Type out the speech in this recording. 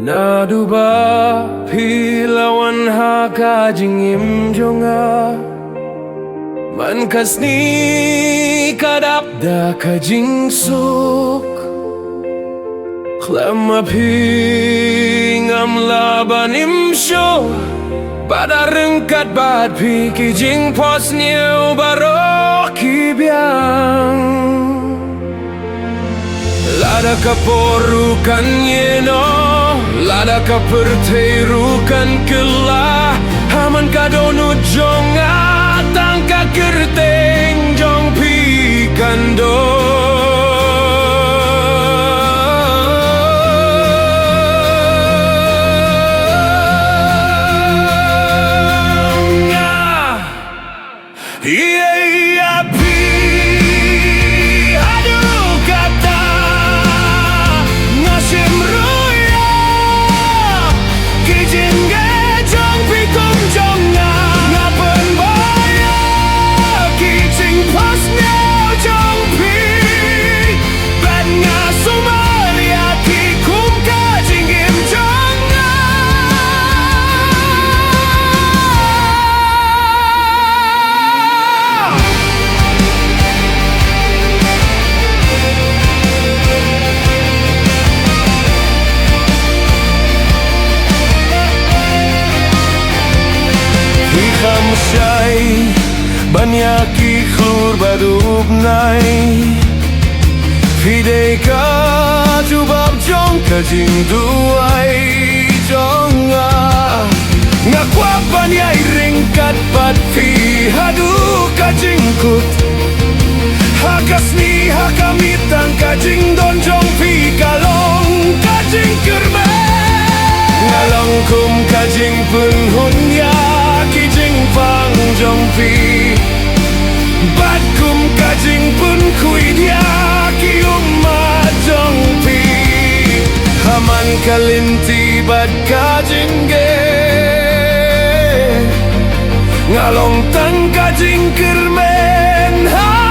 Naduba pilawan ha kajing imjonga man kasni kadapda kajing suk klama pingam laban imsyo pada rengkat bad pi kijing pos niu baro kibyang lada kaporukan yeno lada kaperterukan kelah haman kadonu jonga tangka kerteng jong pi kando banyaki khur badub nai Fidei ka jubab jong ka jing duai jonga ngakwa banyai ringkat pat fi hadu ka jingkut hakasni hakamitang ka jing don jong fi kalong ka jing kerme ngalong kum ka jing pun hunya ki jing pang jong fi Batkum kajing pun kui dia kium majong pi Haman kalinti bad kajing ge Ngalong tang kajing kermen ha